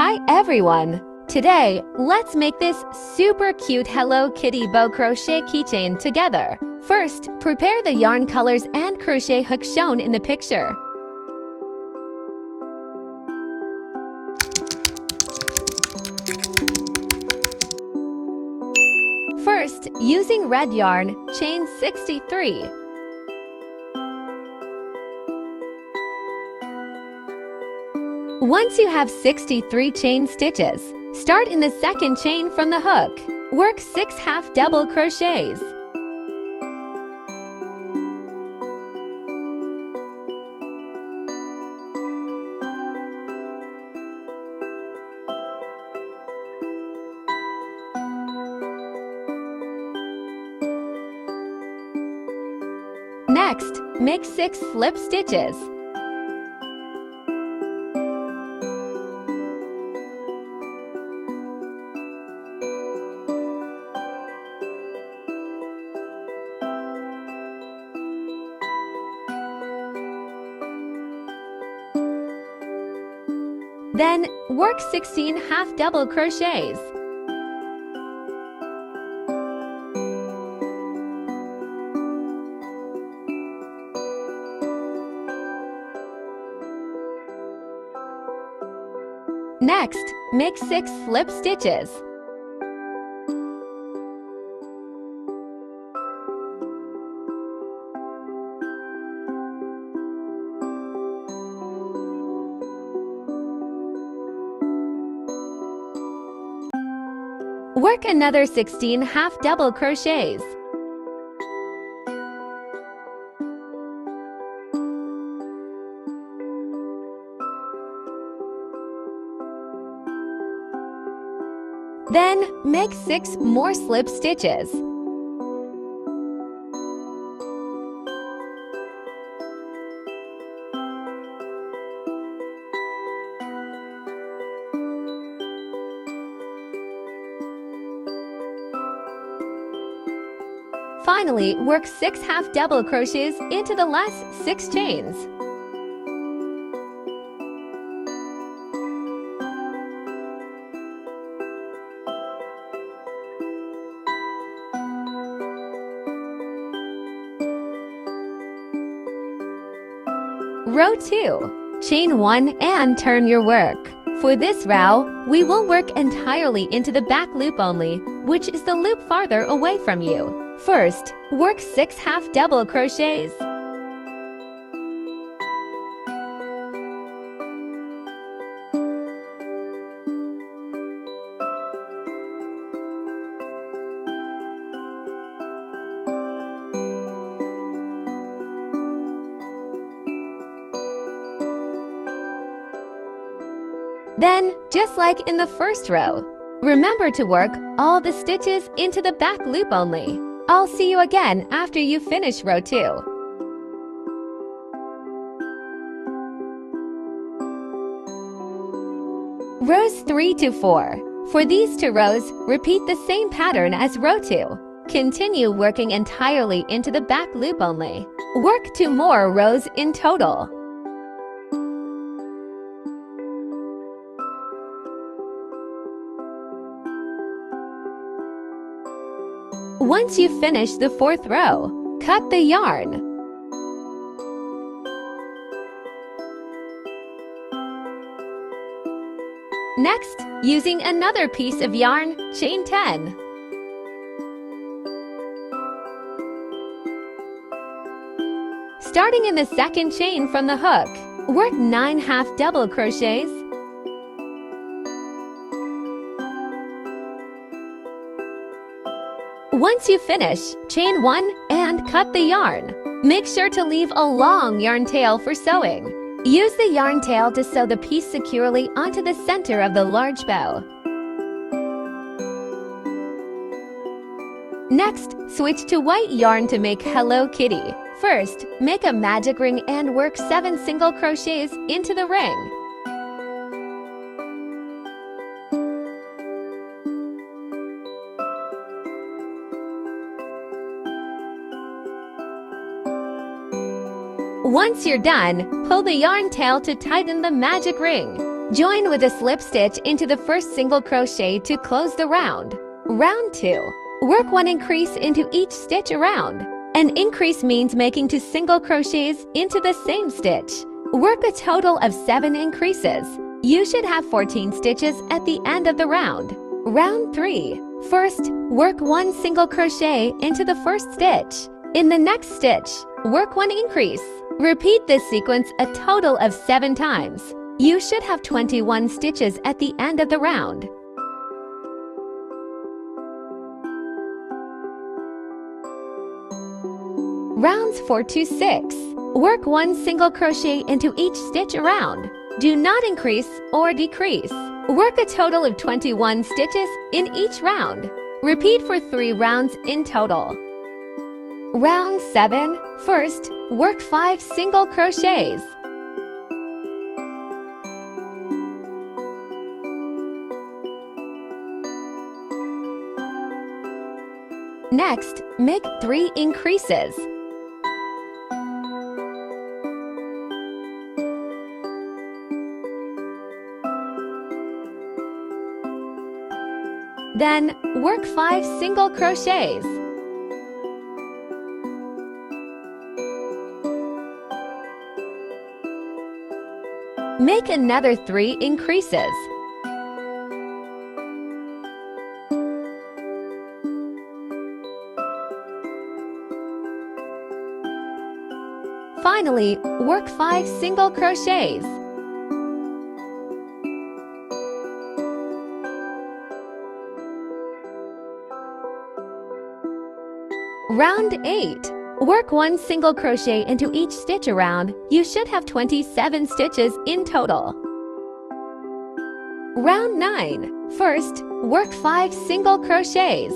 Hi everyone! Today, let's make this super cute Hello Kitty bow crochet keychain together. First, prepare the yarn colors and crochet hook shown in the picture. First, using red yarn, chain 63. Once you have 63 chain stitches, start in the second chain from the hook. Work 6 half double crochets. Next, make 6 slip stitches. Then, work 16 half double crochets. Next, make 6 slip stitches. Work another 16 half double crochets. Then, make 6 more slip stitches. Finally, work 6 half double crochets into the last 6 chains. Row 2. Chain 1 and turn your work. For this row, we will work entirely into the back loop only, which is the loop farther away from you. First, work 6 half double crochets. Then, just like in the first row, remember to work all the stitches into the back loop only. I'll see you again after you finish row 2. Rows 3 to 4. For these 2 rows, repeat the same pattern as row 2. Continue working entirely into the back loop only. Work 2 more rows in total. Once you finish the 4th row, cut the yarn. Next, using another piece of yarn, chain 10. Starting in the second chain from the hook, work 9 half double crochets. Once you finish, chain 1 and cut the yarn. Make sure to leave a long yarn tail for sewing. Use the yarn tail to sew the piece securely onto the center of the large bow. Next, switch to white yarn to make Hello Kitty. First, make a magic ring and work 7 single crochets into the ring. Once you're done, pull the yarn tail to tighten the magic ring. Join with a slip stitch into the first single crochet to close the round. Round 2. Work 1 increase into each stitch around. An increase means making 2 single crochets into the same stitch. Work a total of 7 increases. You should have 14 stitches at the end of the round. Round 3. First, work 1 single crochet into the first stitch. In the next stitch, work 1 increase. Repeat this sequence a total of 7 times. You should have 21 stitches at the end of the round. Rounds 4 to 6. Work 1 single crochet into each stitch around. Do not increase or decrease. Work a total of 21 stitches in each round. Repeat for 3 rounds in total. Round 7. First, work 5 single crochets. Next, make 3 increases. Then, work 5 single crochets. Make another 3 increases. Finally, work 5 single crochets. Round 8. Work 1 single crochet into each stitch around. You should have 27 stitches in total. Round 9. First, work 5 single crochets.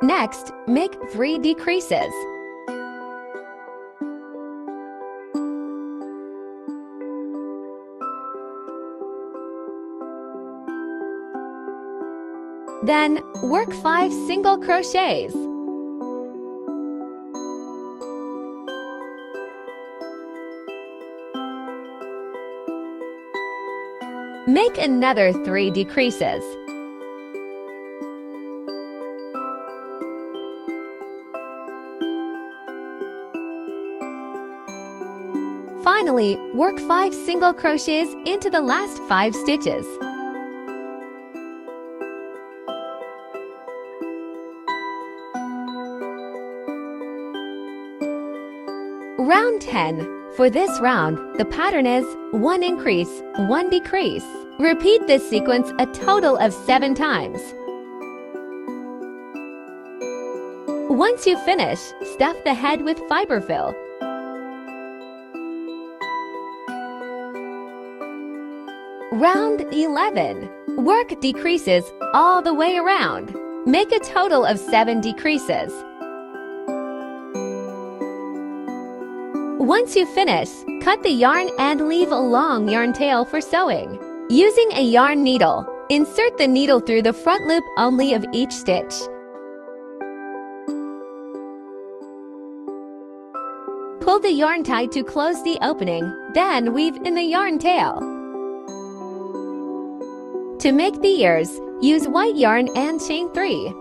Next, make 3 decreases. Then, work 5 single crochets. Make another 3 decreases. Finally, work 5 single crochets into the last 5 stitches. Round 10. For this round, the pattern is 1 increase, 1 decrease. Repeat this sequence a total of 7 times. Once you finish, stuff the head with fiber fill. Round 11. Work decreases all the way around. Make a total of 7 decreases. Once you finish, cut the yarn and leave a long yarn tail for sewing. Using a yarn needle, insert the needle through the front loop only of each stitch. Pull the yarn tight to close the opening, then weave in the yarn tail. To make the ears, use white yarn and chain 3.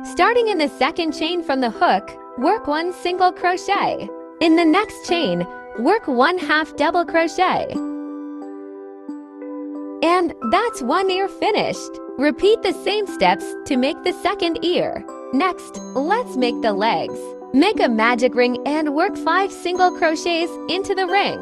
Starting in the second chain from the hook, work 1 single crochet. In the next chain, work 1/2 double crochet. And that's 1 ear finished. Repeat the same steps to make the second ear. Next, let's make the legs. Make a magic ring and work 5 single crochets into the ring.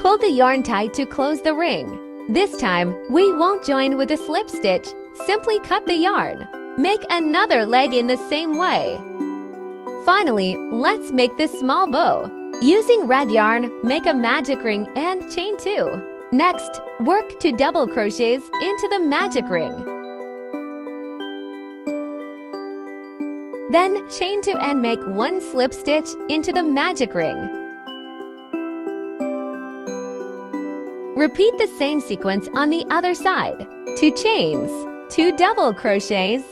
Pull the yarn tight to close the ring. This time, we won't join with a slip stitch. Simply cut the yarn. Make another leg in the same way. Finally, let's make this small bow. Using red yarn, make a magic ring and chain 2. Next, work 2 double crochets into the magic ring. Then chain 2 and make 1 slip stitch into the magic ring. Repeat the same sequence on the other side. 2 chains. 2 double crochets,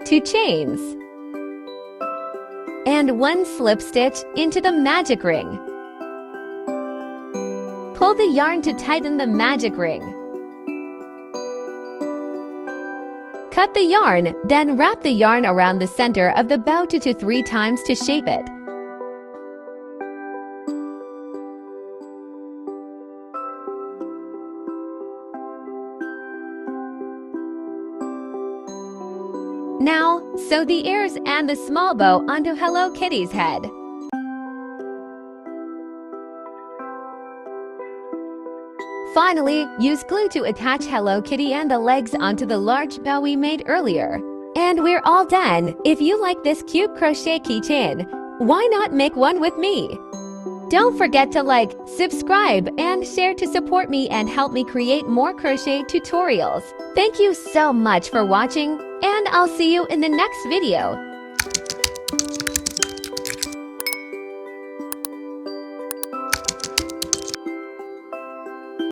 2 chains, and 1 slip stitch into the magic ring. Pull the yarn to tighten the magic ring. Cut the yarn, then wrap the yarn around the center of the bow 2 to 3 times to shape it. Now, sew the ears and the small bow onto Hello Kitty's head. Finally, use glue to attach Hello Kitty and the legs onto the large bow we made earlier. And we're all done! If you like this cute crochet keychain, why not make one with me? Don't forget to like, subscribe, and share to support me and help me create more crochet tutorials. Thank you so much for watching, and I'll see you in the next video.